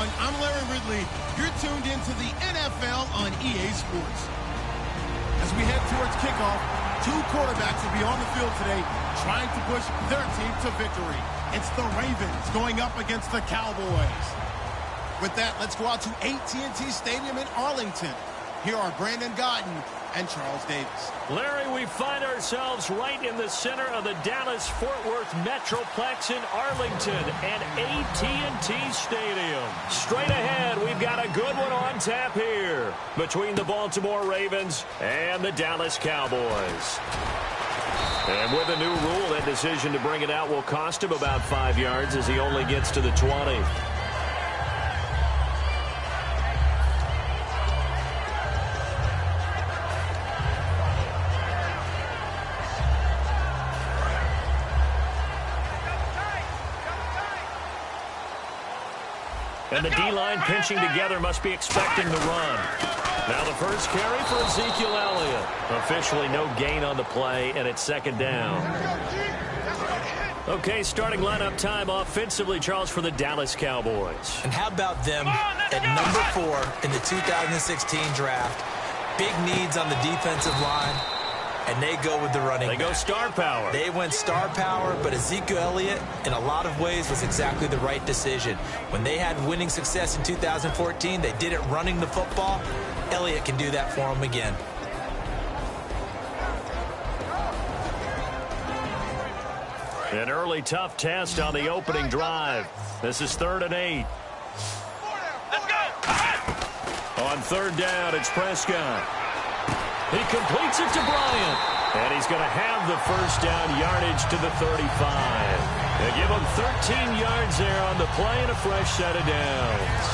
everyone. I'm Larry Ridley. You're tuned into the NFL on EA Sports. As we head towards kickoff, two quarterbacks will be on the field today trying to push their team to victory. It's the Ravens going up against the Cowboys. With that, let's go out to AT&T Stadium in Arlington. Here are Brandon Gaudin and Charles Davis. Larry, we find ourselves right in the center of the Dallas-Fort Worth Metroplex in Arlington and AT&T Stadium. Straight ahead, we've got a good one on tap here between the Baltimore Ravens and the Dallas Cowboys. And with a new rule, that decision to bring it out will cost him about 5 yards as he only gets to the 20. And the D-line pinching together must be expecting the run. Now the first carry for Ezekiel Elliott. Officially no gain on the play, and it's second down. Okay, starting lineup time offensively, Charles, for the Dallas Cowboys. And how about them at number 4 in the 2016 draft? Big needs on the defensive line. And they go with the running back. They go star power. They went star power, but Ezekiel Elliott, in a lot of ways, was exactly the right decision. When they had winning success in 2014, they did it running the football. Elliott can do that for them again. An early tough test on the opening drive. This is 3rd and 8. Let's go. On 3rd down, it's Prescott. He completes it to Bryant. And he's going to have the first down yardage to the 35. They give him 13 yards there on the play and a fresh set of downs.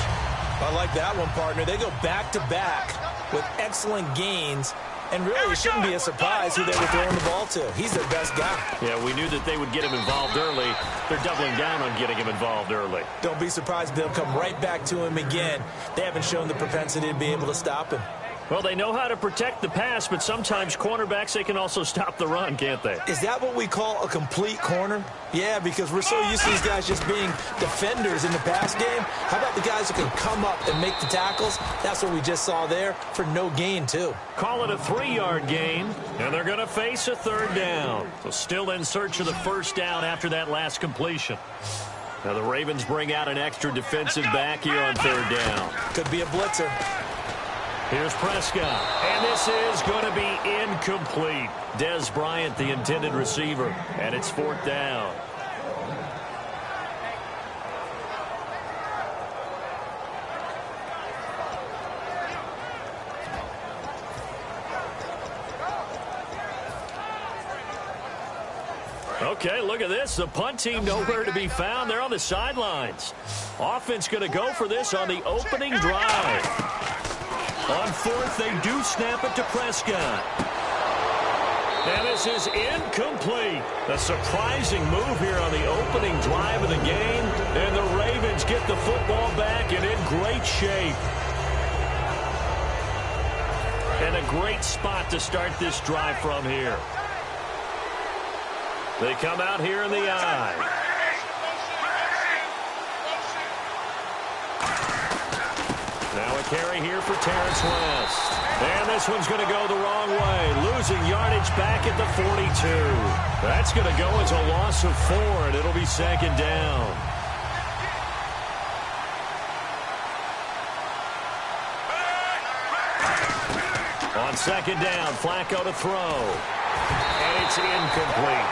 I like that one, partner. They go back-to-back with excellent gains. And really, it shouldn't be a surprise who they were throwing the ball to. He's their best guy. Yeah, we knew that they would get him involved early. They're doubling down on getting him involved early. Don't be surprised if they'll come right back to him again. They haven't shown the propensity to be able to stop him. Well, they know how to protect the pass, but sometimes cornerbacks, they can also stop the run, can't they? Is that what we call a complete corner? Yeah, because we're so used to these guys just being defenders in the pass game. How about the guys who can come up and make the tackles? That's what we just saw there for no gain, too. Call it a 3-yard gain, and they're going to face a 3rd down. So still in search of the first down after that last completion. Now the Ravens bring out an extra defensive back here on 3rd down. Could be a blitzer. Here's Prescott, and this is going to be incomplete. Dez Bryant, the intended receiver, and it's 4th down. Okay, look at this. The punt team nowhere to be found. They're on the sidelines. Offense going to go for this on the opening drive. On 4th, they do snap it to Prescott. And this is incomplete. A surprising move here on the opening drive of the game. And the Ravens get the football back and in great shape. And a great spot to start this drive from here. They come out here in the eye. Now a carry here for Terrence West. And this one's going to go the wrong way. Losing yardage back at the 42. That's going to go as a loss of 4, and it'll be 2nd down. On 2nd down, Flacco to throw. And it's incomplete.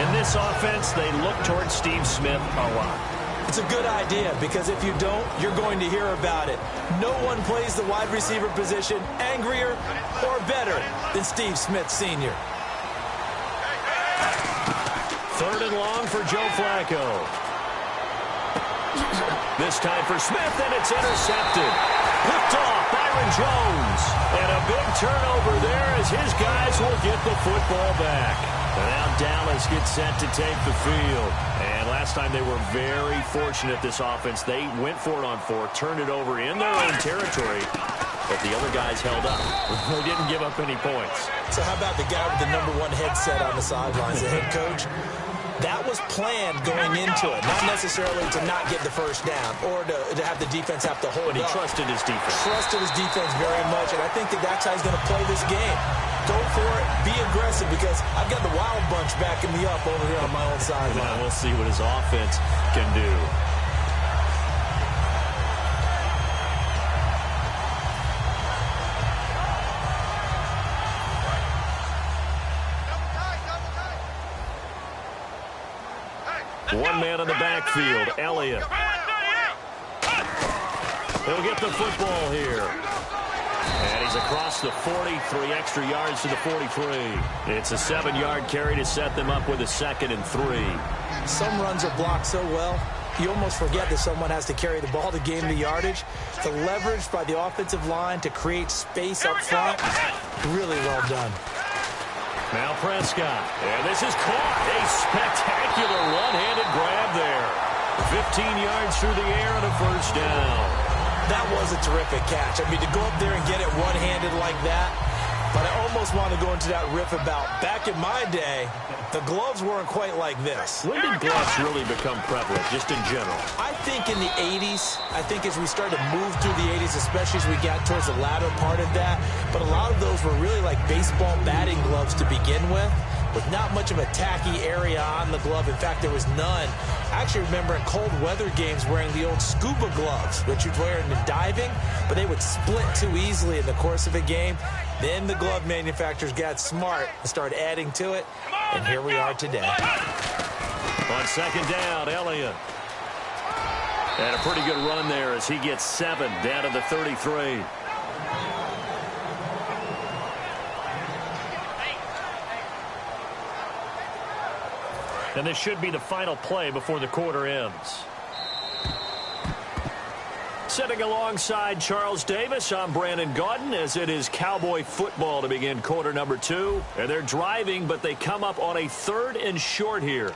In this offense, they look towards Steve Smith a lot. It's a good idea because if you don't, you're going to hear about it. No one plays the wide receiver position angrier or better than Steve Smith Sr. 3rd and long for Joe Flacco. This time for Smith, and it's intercepted. Picked off Byron Jones. And a big turnover there as his guys will get the football back. And now Dallas gets set to take the field. And last time they were very fortunate, this offense. They went for it on 4, turned it over in their own territory, but the other guys held up. They didn't give up any points. So how about the guy with the #1 headset on the sidelines, the head coach? That was planned going into it, not necessarily to not get the first down or to have the defense have to hold But he up. trusted his defense. Trusted his defense very much, and I think that's how he's going to play this game. Go for it, be aggressive, because I've got the wild bunch backing me up over here on my own sideline. Now we'll see what his offense can do. One man in the backfield, Elliott. He'll get the football here. And he's across the 40, 3 extra yards to the 43. It's a 7-yard carry to set them up with a 2nd and 3. Some runs are blocked so well, you almost forget that someone has to carry the ball to gain the yardage. The leverage by the offensive line to create space up front, really well done. Now Prescott, and this is caught. A spectacular one-handed grab there. 15 yards through the air and a first down. That was a terrific catch. I mean, to go up there and get it one-handed like that, but I almost want to go into that riff about back in my day, the gloves weren't quite like this. When did gloves really become prevalent, just in general? I think in the 80s. I think as we started to move through the 80s, especially as we got towards the latter part of that. But a lot of those were really like baseball batting gloves to begin with not much of a tacky area on the glove. In fact, there was none. I actually remember in cold weather games wearing the old scuba gloves, which you'd wear in the diving, but they would split too easily in the course of a game. Then the glove manufacturers got smart and started adding to it, and here we are today. On second down, Elliott. And a pretty good run there as he gets 7 down to the 33. And this should be the final play before the quarter ends. Sitting alongside Charles Davis, I'm Brandon Gaudin, as it is Cowboy football to begin quarter number 2. And they're driving, but they come up on a 3rd and short here.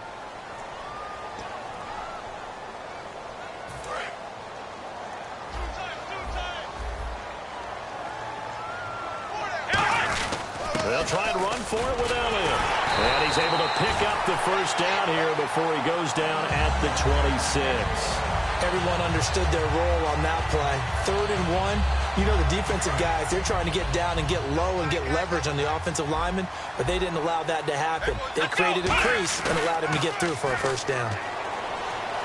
They'll try and run for it with Elliott. And he's able to pick up the first down here before he goes down at the 26. Everyone understood their role on that play. 3rd and 1. You know, the defensive guys, they're trying to get down and get low and get leverage on the offensive lineman, but they didn't allow that to happen. They created a crease and allowed him to get through for a first down.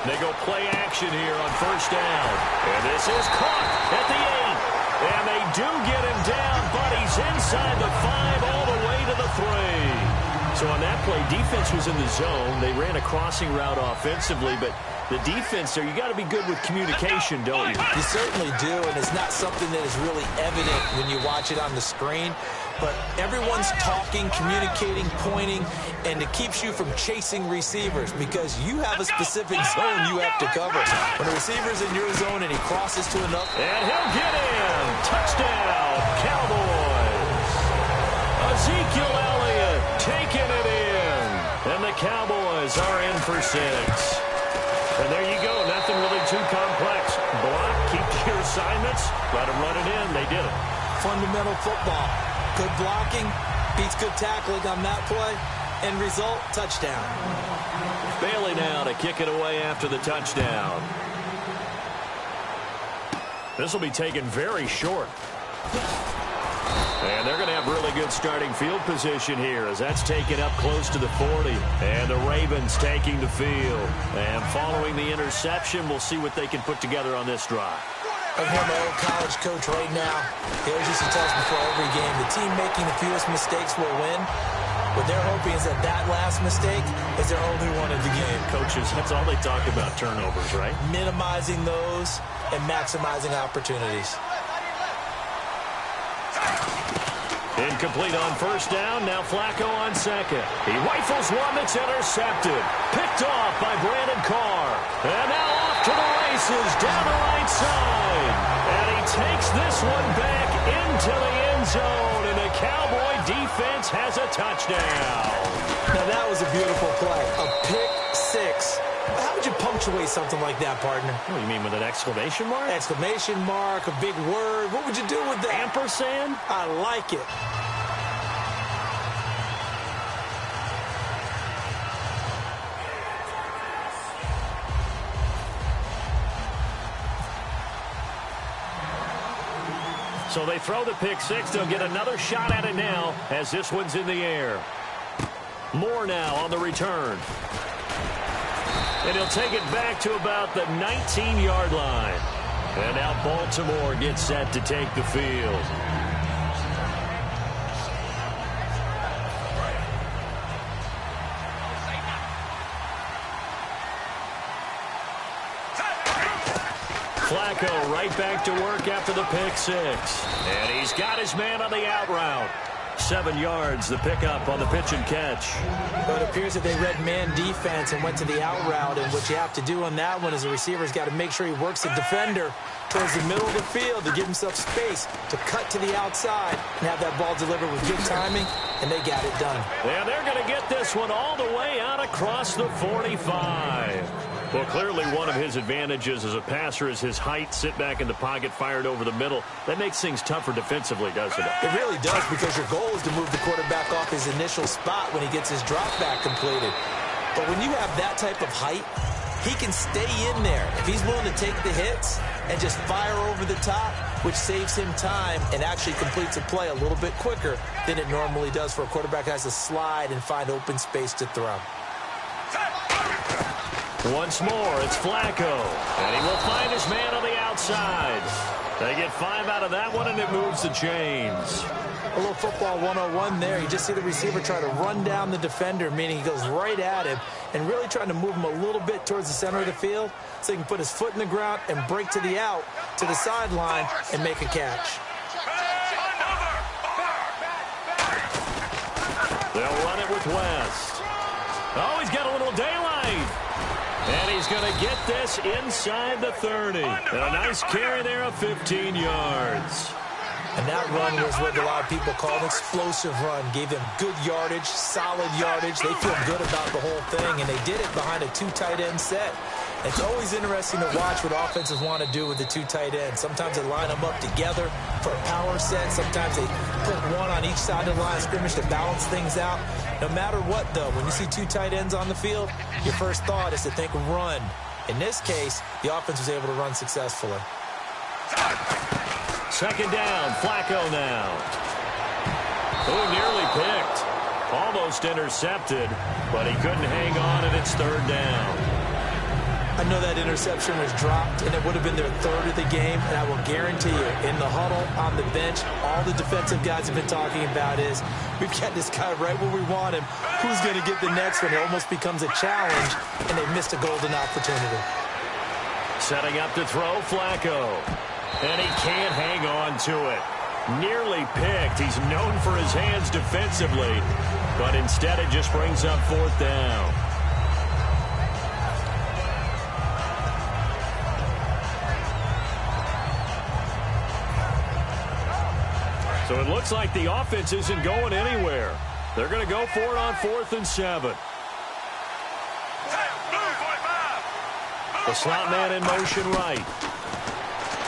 They go play action here on first down. And this is caught at the 8. And they do get him down, but he's inside the 5 all the way to the 3. So on that play, defense was in the zone. They ran a crossing route offensively, but the defense there, you got to be good with communication, don't you? You certainly do, and it's not something that is really evident when you watch it on the screen. But everyone's talking, communicating, pointing, and it keeps you from chasing receivers because you have a specific zone you have to cover. When a receiver's in your zone and he crosses to another. And he'll get in. Touchdown, Cowboys. Ezekiel Elliott taking it in. And the Cowboys are in for 6. And there you go. Nothing really too complex. Block, keep your assignments, let them run it in. They did it. Fundamental football. Good blocking, beats good tackling on that play. End result, touchdown. Bailey now to kick it away after the touchdown. This will be taken very short. And they're going to have really good starting field position here as that's taken up close to the 40. And the Ravens taking the field. And following the interception, we'll see what they can put together on this drive. I hear my old college coach right now. He always used to tell us before every game, the team making the fewest mistakes will win. What they're hoping is that that last mistake is their only one of the game. Coaches, that's all they talk about, turnovers, right? Minimizing those and maximizing opportunities. Incomplete on first down. Now Flacco on second. He rifles one that's intercepted. Picked off by Brandon Carr. And now off to the races down the right side. And he takes this one back into the end zone. And the Cowboy defense has a touchdown. Now that was a beautiful play. A pick 6. How would you punctuate something like that, partner? What do you mean, with an exclamation mark? Exclamation mark, a big word. What would you do with that? Ampersand? I like it. So they throw the pick six. They'll get another shot at it now as this one's in the air. Moore now on the return. And he'll take it back to about the 19-yard line. And now Baltimore gets set to take the field. Flacco right back to work after the pick six. And he's got his man on the out route. 7 yards, the pickup on the pitch and catch. Well, it appears that they read man defense and went to the out route, and what you have to do on that one is the receiver's got to make sure he works the defender towards the middle of the field to give himself space to cut to the outside and have that ball delivered with good timing, and they got it done. Yeah, they're going to get this one all the way out across the 45. Well, clearly one of his advantages as a passer is his height. Sit back in the pocket, fired over the middle. That makes things tougher defensively, doesn't it? It really does, because your goal is to move the quarterback off his initial spot when he gets his drop back completed. But when you have that type of height, he can stay in there. If he's willing to take the hits and just fire over the top, which saves him time and actually completes a play a little bit quicker than it normally does for a quarterback that has to slide and find open space to throw. Once more, it's Flacco, and he will find his man on the outside. They get 5 out of that one, and it moves the chains. A little football 101 there. You just see the receiver try to run down the defender, meaning he goes right at him, and really trying to move him a little bit towards the center of the field so he can put his foot in the ground and break to the out, to the sideline, and make a catch. They'll run it with West. Oh, he's got a little daylight. And he's going to get this inside the 30. And a nice carry there of 15 yards. And that run was what a lot of people call an explosive run. Gave them good yardage, solid yardage. They feel good about the whole thing, and they did it behind a 2 tight end set. It's always interesting to watch what offenses want to do with the 2 tight ends. Sometimes they line them up together for a power set. Sometimes they put one on each side of the line of scrimmage to balance things out. No matter what, though, when you see 2 tight ends on the field, your first thought is to think run. In this case, the offense was able to run successfully. Second down, Flacco now. Oh, nearly picked. Almost intercepted, but he couldn't hang on, and it's 3rd down. I know that interception was dropped, and it would have been their 3rd of the game, and I will guarantee you, in the huddle, on the bench, all the defensive guys have been talking about is, we've got this guy right where we want him. Who's going to get the next one? It almost becomes a challenge, and they missed a golden opportunity. Setting up to throw, Flacco. And he can't hang on to it. Nearly picked. He's known for his hands defensively, but instead it just brings up 4th down. So it looks like the offense isn't going anywhere. They're going to go for it on 4th and 7. The slot man in motion right.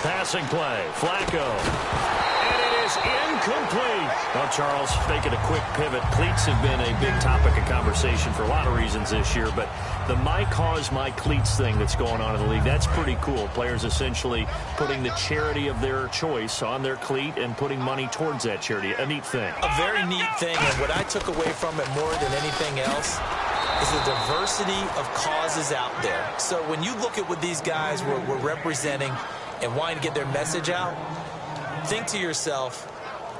Passing play, Flacco. And it is incomplete. Well, Charles, making a quick pivot. Cleats have been a big topic of conversation for a lot of reasons this year, but the my cause, my cleats thing that's going on in the league, that's pretty cool. Players essentially putting the charity of their choice on their cleat and putting money towards that charity. A neat thing. A very neat thing, and what I took away from it more than anything else is the diversity of causes out there. So when you look at what these guys were representing and wanting to get their message out, think to yourself,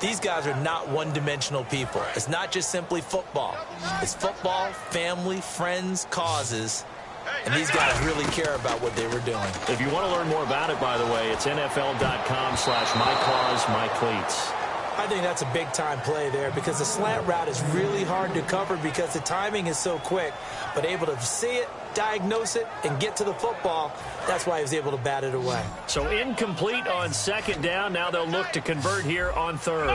these guys are not one-dimensional people. It's not just simply football. It's football, family, friends, causes, and these guys really care about what they were doing. If you want to learn more about it, by the way, it's NFL.com/mycause.mycleats. I think that's a big-time play there because the slant route is really hard to cover because the timing is so quick, but able to see it, diagnose it, and get to the football, that's why he was able to bat it away. So incomplete on 2nd down. Now they'll look to convert here on 3rd.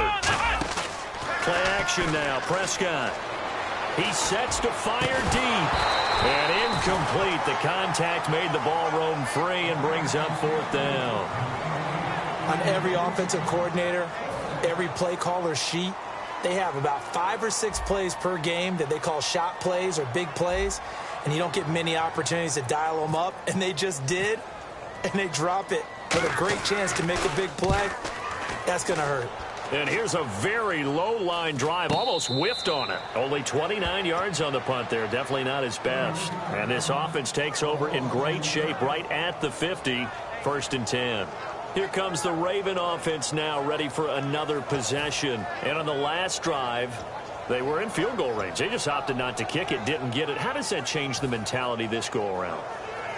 Play action now. Prescott. He sets to fire deep. And incomplete. The contact made the ball roam free and brings up 4th down. On every offensive coordinator, every play caller's sheet, they have about 5 or 6 plays per game that they call shot plays or big plays, and you don't get many opportunities to dial them up, and they just did, and they drop it with a great chance to make a big play. That's going to hurt. And here's a very low line drive, almost whiffed on it. Only 29 yards on the punt there. Definitely not his best. And this offense takes over in great shape right at the 50, 1st and 10. Here comes the Raven offense now, ready for another possession. And on the last drive, they were in field goal range. They just opted not to kick it, didn't get it. How does that change the mentality this go around?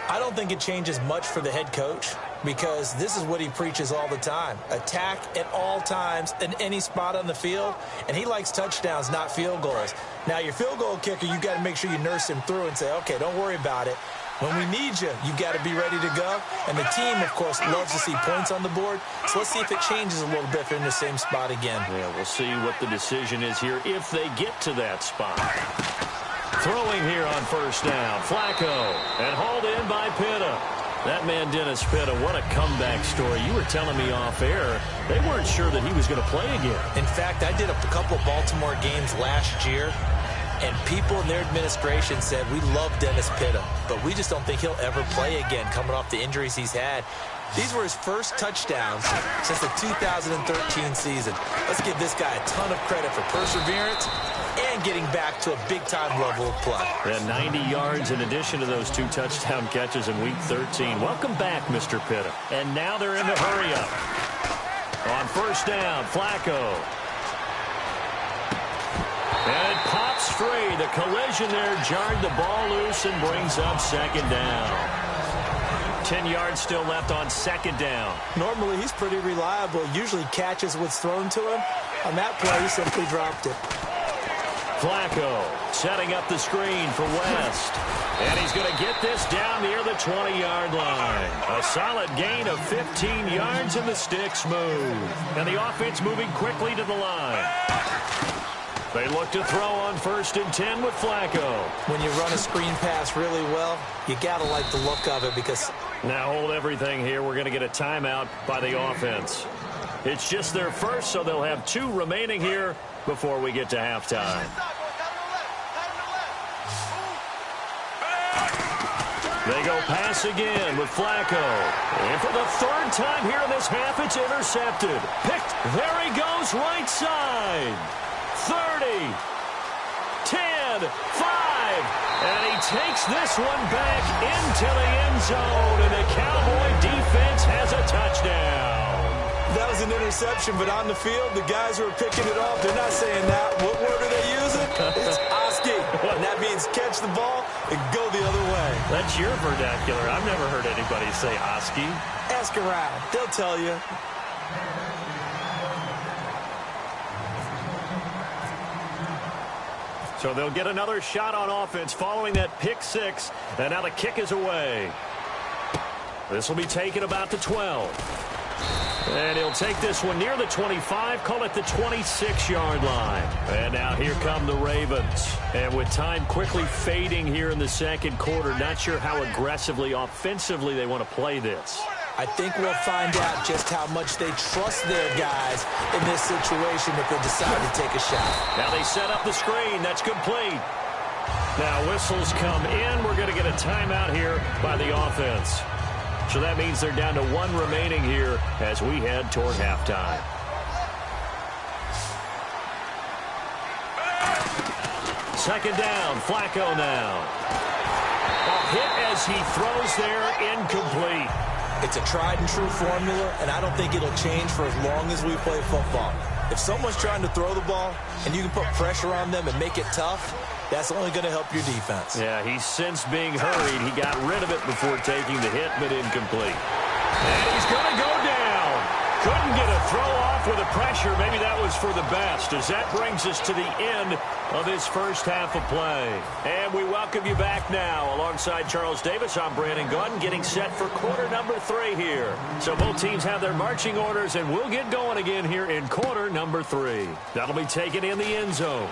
I don't think it changes much for the head coach, because this is what he preaches all the time. Attack at all times in any spot on the field, and he likes touchdowns, not field goals. Now, your field goal kicker, you've got to make sure you nurse him through and say, okay, don't worry about it. When we need you, you've got to be ready to go. And the team, of course, loves to see points on the board. So let's see if it changes a little bit if they're in the same spot again. Yeah, we'll see what the decision is here if they get to that spot. Throwing here on 1st down, Flacco, and hauled in by Pitta. That man, Dennis Pitta, what a comeback story. You were telling me off air they weren't sure that he was going to play again. In fact, I did a couple Baltimore games last year, and people in their administration said, we love Dennis Pitta, but we just don't think he'll ever play again coming off the injuries he's had. These were his first touchdowns since the 2013 season. Let's give this guy a ton of credit for perseverance and getting back to a big-time level of play. And 90 yards in addition to those 2 touchdown catches in Week 13. Welcome back, Mr. Pitta. And now they're in the hurry-up. On 1st down, Flacco. And it pops free. The collision there jarred the ball loose and brings up 2nd down. 10 yards still left on 2nd down. Normally, he's pretty reliable. Usually catches what's thrown to him. On that play, he simply dropped it. Flacco setting up the screen for West. And he's going to get this down near the 20-yard line. A solid gain of 15 yards, and the sticks move. And the offense moving quickly to the line. They look to throw on 1st and 10 with Flacco. When you run a screen pass really well, you got to like the look of it because... Now hold everything here. We're going to get a timeout by the offense. It's just their first, so they'll have 2 remaining here before we get to halftime. They go pass again with Flacco. And for the 3rd time here in this half, it's intercepted. Picked. There he goes, right side. 30, 10, 5, and he takes this one back into the end zone, and the Cowboy defense has a touchdown. That was an interception, but on the field, the guys who are picking it off, they're not saying that. What word are they using? It's Oski, and that means catch the ball and go the other way. That's your vernacular. I've never heard anybody say Oski. Ask around. They'll tell you. So they'll get another shot on offense following that pick 6. And now the kick is away. This will be taken about the 12. And he'll take this one near the 25, call it the 26-yard line. And now here come the Ravens. And with time quickly fading here in the 2nd quarter, not sure how aggressively, offensively they want to play this. I think we'll find out just how much they trust their guys in this situation if they decide to take a shot. Now they set up the screen. That's complete. Now whistles come in. We're going to get a timeout here by the offense. So that means they're down to 1 remaining here as we head toward halftime. Second down, Flacco now. A hit as he throws there, incomplete. It's a tried and true formula, and I don't think it'll change for as long as we play football. If someone's trying to throw the ball and you can put pressure on them and make it tough, that's only going to help your defense. Yeah, he's since being hurried. He got rid of it before taking the hit, but incomplete. And he's going to go down. Couldn't get a throw off with the pressure. Maybe that was for the best, as that brings us to the end of his first half of play. And we welcome you back now. Alongside Charles Davis, I'm Brandon Gaunt, getting set for quarter number 3 here. So both teams have their marching orders, and we'll get going again here in quarter number 3. That'll be taken in the end zone.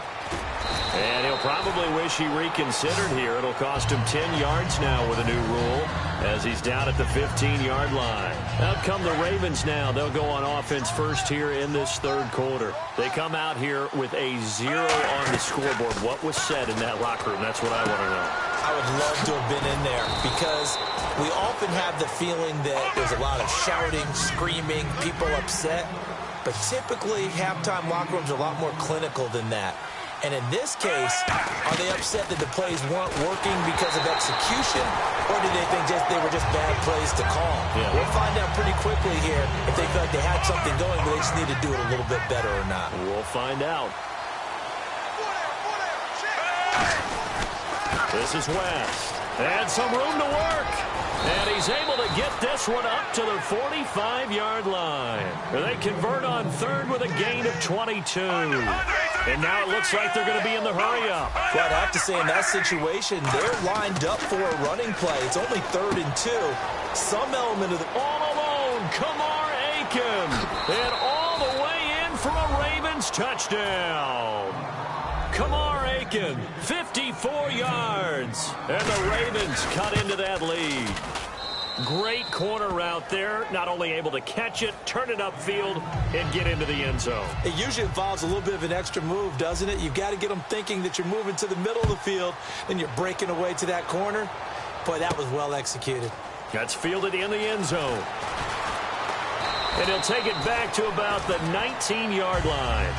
And he'll probably wish he reconsidered here. It'll cost him 10 yards now with a new rule as he's down at the 15-yard line. Out come the Ravens now. They'll go on offense first here in this 3rd quarter. They come out here with a 0 on the scoreboard. What was said in that locker room? That's what I want to know. I would love to have been in there because We often have the feeling that there's a lot of shouting, screaming, people upset. But typically, halftime locker rooms are a lot more clinical than that. And in this case, are they upset that the plays weren't working because of execution, or do they think they were just bad plays to call? Yeah. We'll find out pretty quickly here if they feel like they had something going, but they just need to do it a little bit better or not. We'll find out. This is West. And some room to work. And he's able to get this one up to the 45-yard line. They convert on third with a gain of 22. And now it looks like they're going to be in the hurry-up. Well, I'd have to say in that situation, they're lined up for a running play. It's only 3rd and 2. Some element of the... All alone, Kamar Aiken. And all the way in for a Ravens touchdown. Kamar Aiken, 54 yards. And the Ravens cut into that lead. Great corner route there. Not only able to catch it, turn it upfield, and get into the end zone. It usually involves a little bit of an extra move, doesn't it? You've got to get them thinking that you're moving to the middle of the field, and you're breaking away to that corner. Boy, that was well executed. That's fielded in the end zone. And he'll take it back to about the 19-yard line.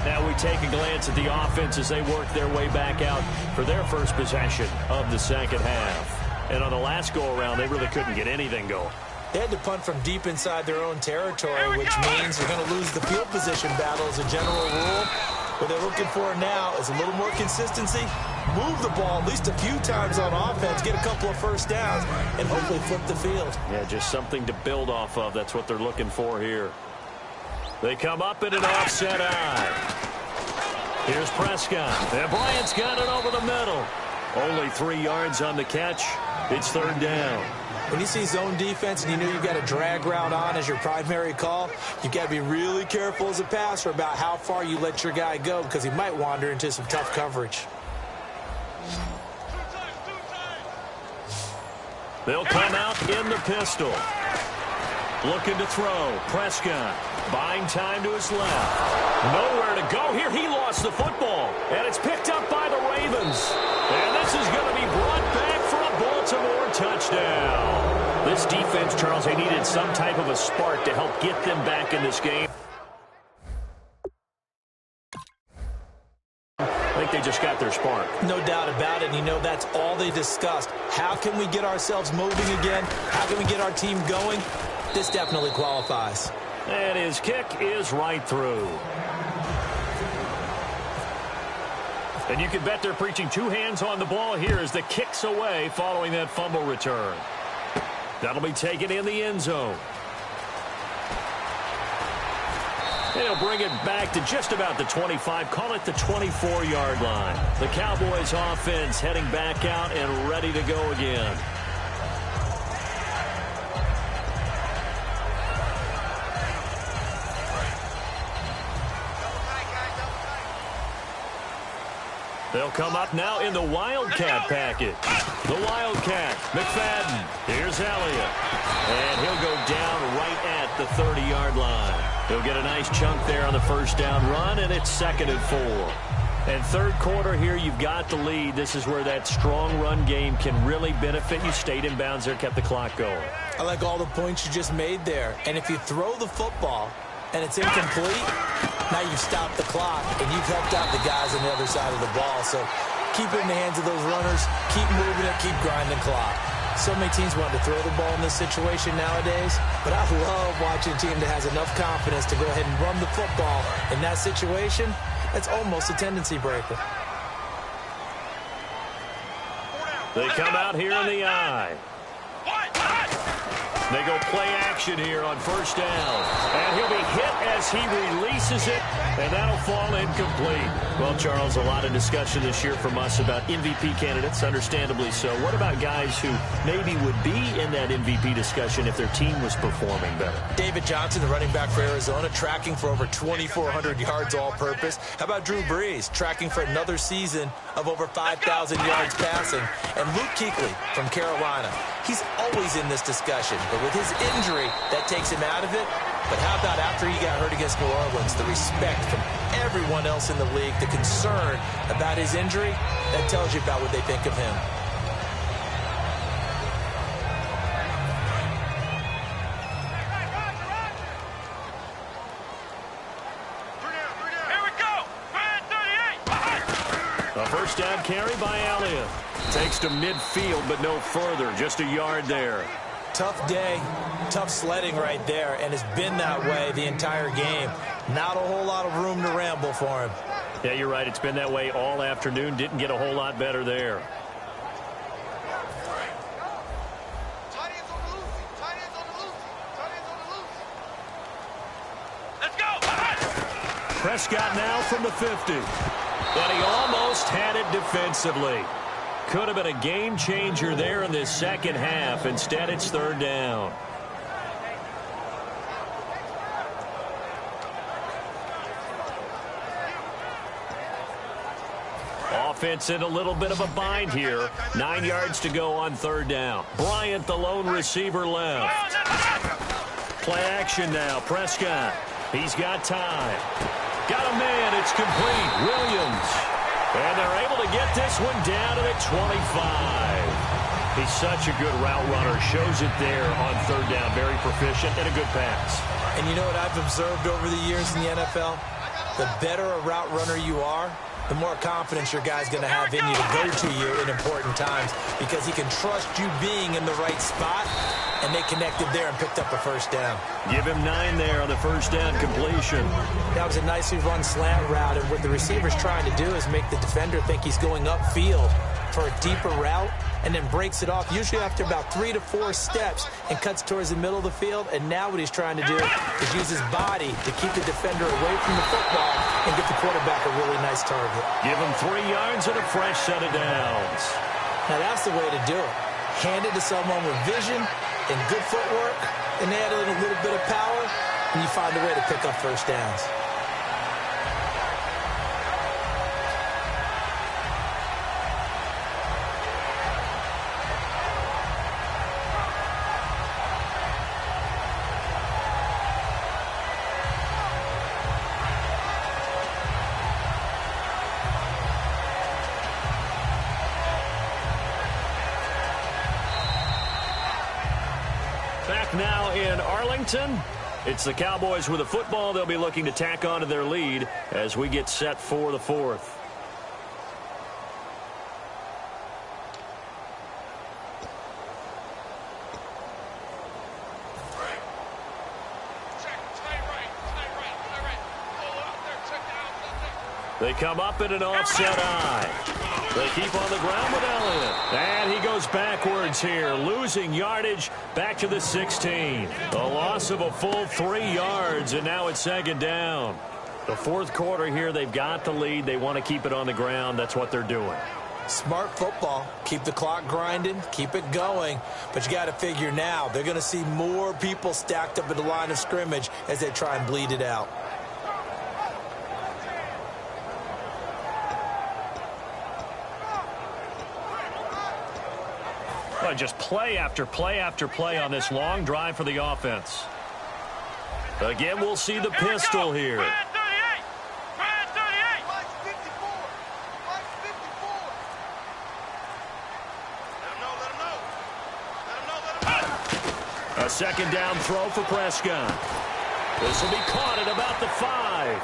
Now we take a glance at the offense as they work their way back out for their first possession of the second half. And on the last go-around, they really couldn't get anything going. They had to punt from deep inside their own territory, which means they're going to lose the field position battle as a general rule. What they're looking for now is a little more consistency, move the ball at least a few times on offense, get a couple of first downs, and hopefully flip the field. Yeah, just something to build off of. That's what they're looking for here. They come up in an offset eye. Here's Prescott. And Bryant's got it over the middle. Only 3 yards on the catch. It's 3rd down. When you see zone defense and you know you've got a drag route on as your primary call, you've got to be really careful as a passer about how far you let your guy go because he might wander into some tough coverage. They'll come out in the pistol. Looking to throw. Prescott buying time to his left. Nowhere to go here. He lost the football. And it's picked up by the Ravens. And this is going to be brought back for a Baltimore touchdown. This defense, Charles, they needed some type of a spark to help get them back in this game. I think they just got their spark. No doubt about it. And you know that's all they discussed. How can we get ourselves moving again? How can we get our team going? This definitely qualifies. And his kick is right through. And you can bet they're preaching 2 hands on the ball here as the kick's away following that fumble return. That'll be taken in the end zone. And he'll bring it back to just about the 25, call it the 24-yard line. The Cowboys offense heading back out and ready to go again. They'll come up now in the Wildcat package. The Wildcat, McFadden. Here's Elliott. And he'll go down right at the 30-yard line. He'll get a nice chunk there on the first down run, and it's 2nd and 4. And third quarter here, you've got the lead. This is where that strong run game can really benefit you. Stayed in bounds there, kept the clock going. I like all the points you just made there. And if you throw the football and it's incomplete, now you've stopped the clock and you've helped out the guys on the other side of the ball. So keep it in the hands of those runners, keep moving it, keep grinding the clock. So many teams want to throw the ball in this situation nowadays, but I love watching a team that has enough confidence to go ahead and run the football in that situation. That's almost a tendency breaker. They come out here in the eye. They go play action here on first down. And he'll be hit as he releases it, and that'll fall incomplete. Well, Charles, a lot of discussion this year from us about MVP candidates, understandably so. What about guys who maybe would be in that MVP discussion if their team was performing better? David Johnson, the running back for Arizona, tracking for over 2,400 yards all-purpose. How about Drew Brees, tracking for another season of over 5,000 yards passing? And Luke Kuechly from Carolina. He's always in this discussion, but with his injury, that takes him out of it. But how about after he got hurt against New Orleans, the respect from everyone else in the league, the concern about his injury, that tells you about what they think of him. first down carry by Elliott. Takes to midfield, but no further. Just a yard there. Tough day, tough sledding right there, and it's been that way the entire game. Not a whole lot of room to ramble for him. Yeah, you're right. It's been that way all afternoon. Didn't get a whole lot better there. Let's go. Prescott now from the 50. But he almost had it defensively. Could have been a game changer there in this second half. Instead, it's third down. Offense in a little bit of a bind here. 9 yards to go on third down. Bryant, the lone receiver, left. Play action now. Prescott. He's got time. Got a man. It's complete. Williams. And they're able to get this one down to the 25. He's such a good route runner. Shows it there on third down. Very proficient and a good pass. And you know what I've observed over the years in the NFL? The better a route runner you are, the more confidence your guy's going to have in you to go to you in important times because he can trust you being in the right spot, and they connected there and picked up a first down. Give him 9 there on the first down completion. That was a nicely run slant route, and what the receiver's trying to do is make the defender think he's going upfield for a deeper route and then breaks it off, usually after about 3 to 4 steps, and cuts towards the middle of the field. And now what he's trying to do is use his body to keep the defender away from the football and get the quarterback a really nice target. Give him 3 yards and a fresh set of downs. Now that's the way to do it. Hand it to someone with vision and good footwork, and add in a little bit of power, and you find a way to pick up first downs. Back now in Arlington. It's the Cowboys with the football. They'll be looking to tack on to their lead as we get set for the fourth. They come up in an offset eye. They keep on the ground with Elliott. And he goes backwards here, losing yardage back to the 16. A loss of a full 3 yards, and now it's second down. The fourth quarter here, they've got the lead. They want to keep it on the ground. That's what they're doing. Smart football. Keep the clock grinding. Keep it going. But you got to figure now, they're going to see more people stacked up at the line of scrimmage as they try and bleed it out. Well, just play after play after play on this long drive for the offense. Again, we'll see the pistol here. A second down throw for Prescott. This will be caught at about the 5.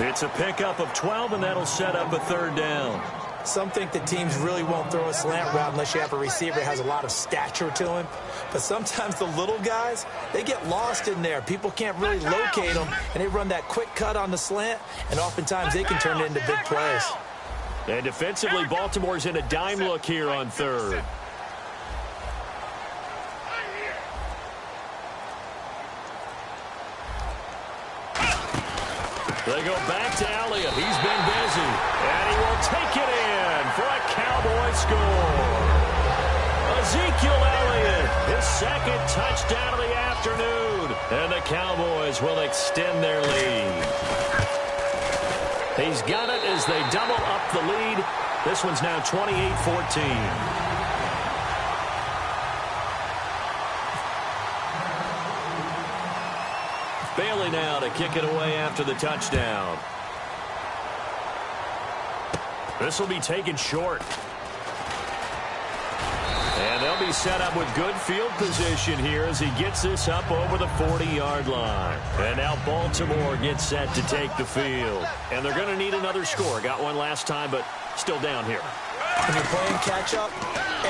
It's a pickup of 12, and that'll set up a third down. Some think that teams really won't throw a slant route unless you have a receiver that has a lot of stature to him. But sometimes the little guys, they get lost in there. People can't really locate them, and they run that quick cut on the slant, and oftentimes they can turn it into big plays. And defensively, Baltimore's in a dime look here on third. They go back to Elliott. He's been busy. And he will take it in for a Cowboy score. Ezekiel Elliott, his second touchdown of the afternoon. And the Cowboys will extend their lead. He's got it as they double up the lead. This one's now 28-14. Bailey now to kick it away after the touchdown. This will be taken short. And they'll going to be set up with good field position here as he gets this up over the 40-yard line. And now Baltimore gets set to take the field. And they're going to need another score. Got one last time, but still down here. When you're playing catch-up,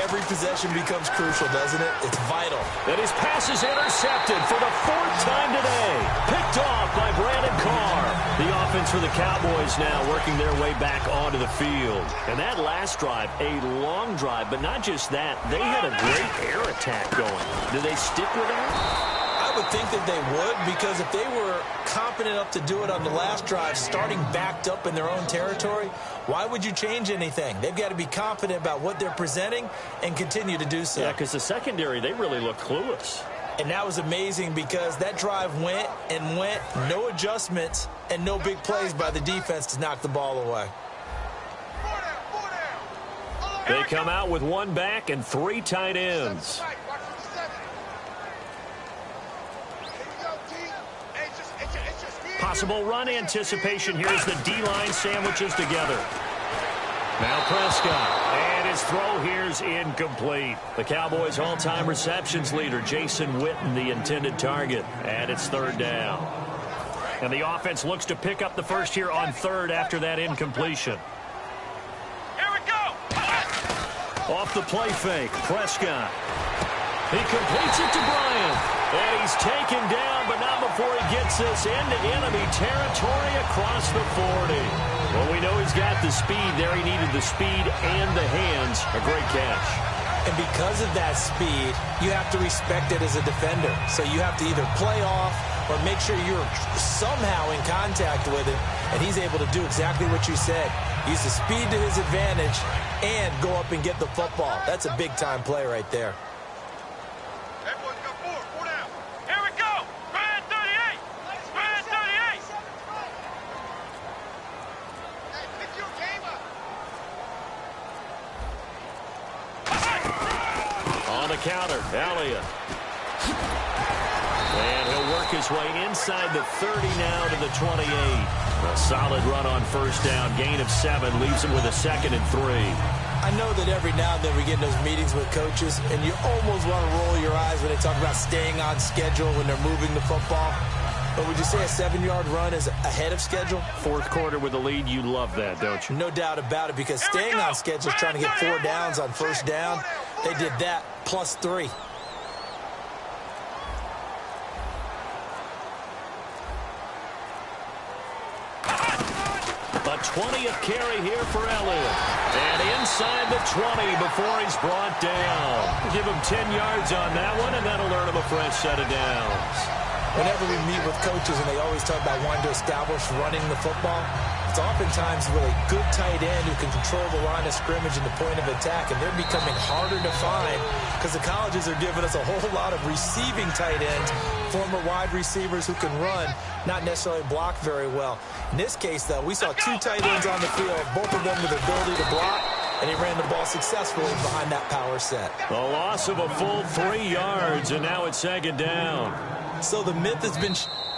every possession becomes crucial, doesn't it? It's vital. And his pass is intercepted for the 4th time today. Picked off by Brandon Carr. The offense for the Cowboys now working their way back onto the field. And that last drive, a long drive, but not just that. They had a great air attack going. Do they stick with that? I would think that they would, because if they were competent enough to do it on the last drive, starting backed up in their own territory, why would you change anything? They've got to be confident about what they're presenting and continue to do so. Yeah, because the secondary, they really look clueless. And that was amazing because that drive went and went, no adjustments and no big plays by the defense to knock the ball away. They come out with one back and 3 tight ends. Possible run anticipation here as the D-line sandwiches together. Now Prescott, and his throw here's incomplete. The Cowboys' all-time receptions leader, Jason Witten, the intended target, and it's 3rd down. And the offense looks to pick up the first here on 3rd after that incompletion. Here we go. Off the play fake, Prescott. He completes it to Bryant. And he's taken down, but not before he gets this into enemy territory across the 40. Well, we know he's got the speed there. He needed the speed and the hands. A great catch. And because of that speed, you have to respect it as a defender. So you have to either play off or make sure you're somehow in contact with him. And he's able to do exactly what you said. Use the speed to his advantage and go up and get the football. That's a big-time play right there. Counter, Elliott. And he'll work his way inside the 30 now to the 28. A solid run on 1st down. Gain of 7 leaves him with a 2nd and 3. I know that every now and then we get in those meetings with coaches, and you almost want to roll your eyes when they talk about staying on schedule when they're moving the football. But would you say a 7-yard run is ahead of schedule? 4th quarter with a lead, you love that, don't you? No doubt about it, because staying on schedule is trying to get 4 downs on 1st down. They did that plus 3. A 20th carry here for Elliott. And inside the 20 before he's brought down. Give him 10 yards on that one, and that'll earn him a fresh set of downs. Whenever we meet with coaches and they always talk about wanting to establish running the football, it's oftentimes with a good tight end who can control the line of scrimmage and the point of attack, and they're becoming harder to find because the colleges are giving us a whole lot of receiving tight ends, former wide receivers who can run, not necessarily block very well. In this case, though, we saw 2 tight ends on the field, both of them with the ability to block, and he ran the ball successfully behind that power set. A loss of a full 3 yards, and now it's 2nd down. So the myth has been...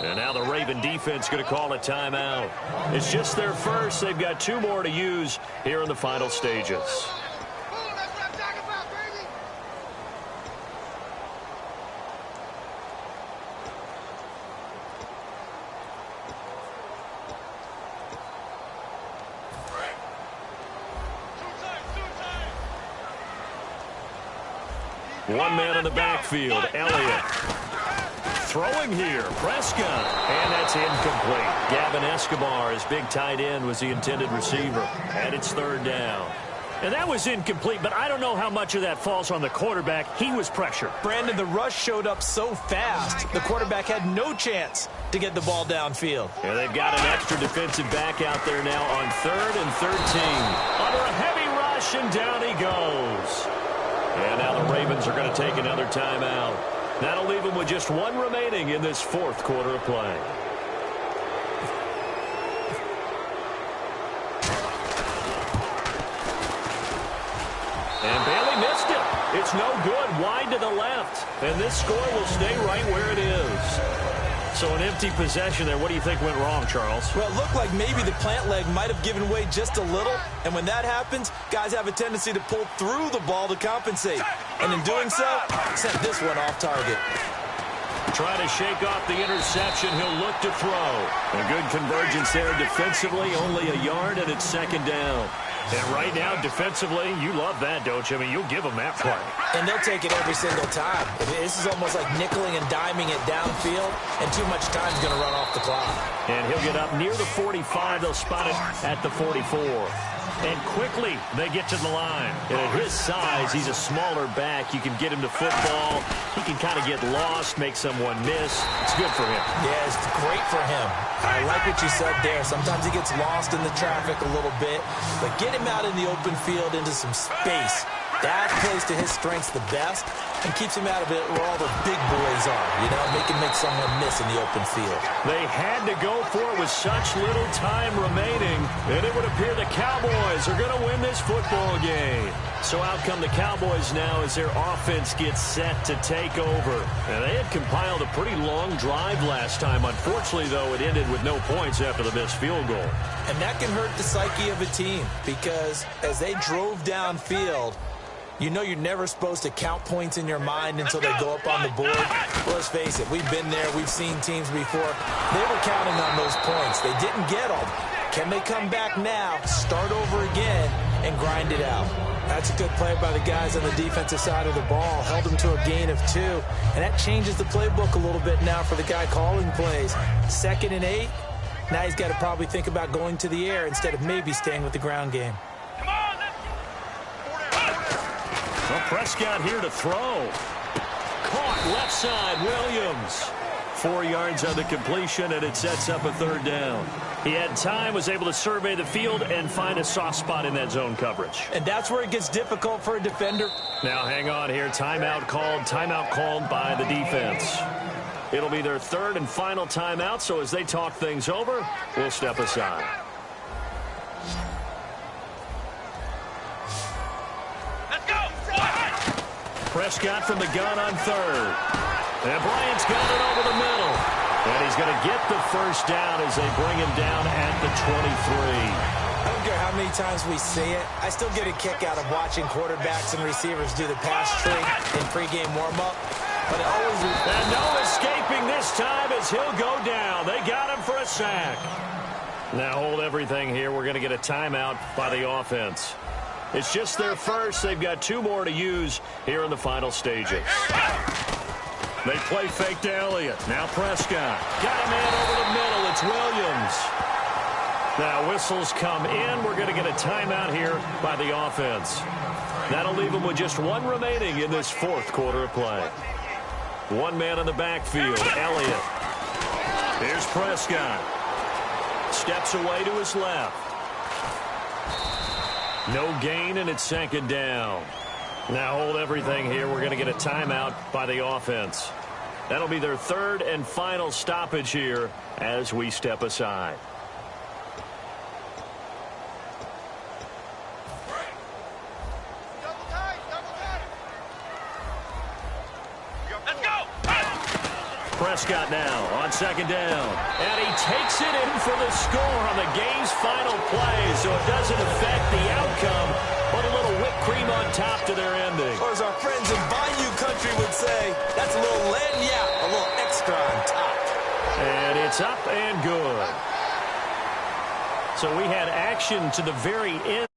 And now the Raven defense going to call a timeout. It's just their first. They've got 2 more to use here in the final stages. One man in the backfield, Elliott. Throwing here, Prescott, and that's incomplete. Gavin Escobar, his big tight end, was the intended receiver, and it's 3rd down. And that was incomplete, but I don't know how much of that falls on the quarterback. He was pressured. Brandon, the rush showed up so fast, the quarterback had no chance to get the ball downfield. And they've got an extra defensive back out there now on 3rd and 13. Under a heavy rush, and down he goes. And now the Ravens are going to take another timeout. That'll leave them with just 1 remaining in this 4th quarter of play. And Bailey missed it. It's no good. Wide to the left. And this score will stay right where it is. So an empty possession there. What do you think went wrong, Charles? Well, it looked like maybe the plant leg might have given way just a little. And when that happens, guys have a tendency to pull through the ball to compensate. and in doing so, sent this one off target. Trying to shake off the interception. He'll look to throw. A good convergence there defensively. Only a yard, and it's second down. And right now, defensively, you love that, don't you? I mean, you'll give them that play. And they'll take it every single time. This is almost like nickeling and diming it downfield, and too much time's going to run off the clock. And he'll get up near the 45. They'll spot it at the 44. And quickly, they get to the line. And at his size, he's a smaller back. You can get him to football. He can kind of get lost, make someone miss. It's good for him. Yeah, it's great for him. I like what you said there. Sometimes he gets lost in the traffic a little bit. But get him out in the open field into some space. That plays to his strengths the best and keeps him out of it where all the big boys are, make someone miss in the open field. They had to go for it with such little time remaining, and it would appear the Cowboys are going to win this football game. So out come the Cowboys now as their offense gets set to take over. And they had compiled a pretty long drive last time. Unfortunately, though, it ended with no points after the missed field goal. And that can hurt the psyche of a team because as they drove downfield, you know you're never supposed to count points in your mind until they go up on the board. Well, let's face it, we've been there. We've seen teams before. They were counting on those points. They didn't get them. Can they come back now, start over again, and grind it out? That's a good play by the guys on the defensive side of the ball. Held them to a gain of 2. And that changes the playbook a little bit now for the guy calling plays. 2nd and 8. Now he's got to probably think about going to the air instead of maybe staying with the ground game. Well, Prescott here to throw. Caught left side, Williams. 4 yards on the completion, and it sets up a 3rd down. He had time, was able to survey the field and find a soft spot in that zone coverage. And that's where it gets difficult for a defender. Now, hang on here. Timeout called by the defense. It'll be their 3rd and final timeout, so as they talk things over, we'll step aside. Prescott from the gun on 3rd. And Bryant's got it over the middle. And he's going to get the 1st down as they bring him down at the 23. I don't care how many times we see it. I still get a kick out of watching quarterbacks and receivers do the pass trick in pregame warm-up. But it always... And no escaping this time as he'll go down. They got him for a sack. Now hold everything here. We're going to get a timeout by the offense. It's just their first. They've got 2 more to use here in the final stages. They play fake to Elliott. Now Prescott. Got a man over the middle. It's Williams. Now whistles come in. We're going to get a timeout here by the offense. That'll leave them with just 1 remaining in this 4th quarter of play. 1 man in the backfield, Elliott. Here's Prescott. Steps away to his left. No gain, and it's 2nd down. Now hold everything here. We're going to get a timeout by the offense. That'll be their 3rd and final stoppage here as we step aside. Prescott now on 2nd down. And he takes it in for the score on the game's final play, so it doesn't affect the outcome, but a little whipped cream on top to their ending. Or as our friends in Bayou Country would say, that's a little lagniappe, a little extra on top. And it's up and good. So we had action to the very end.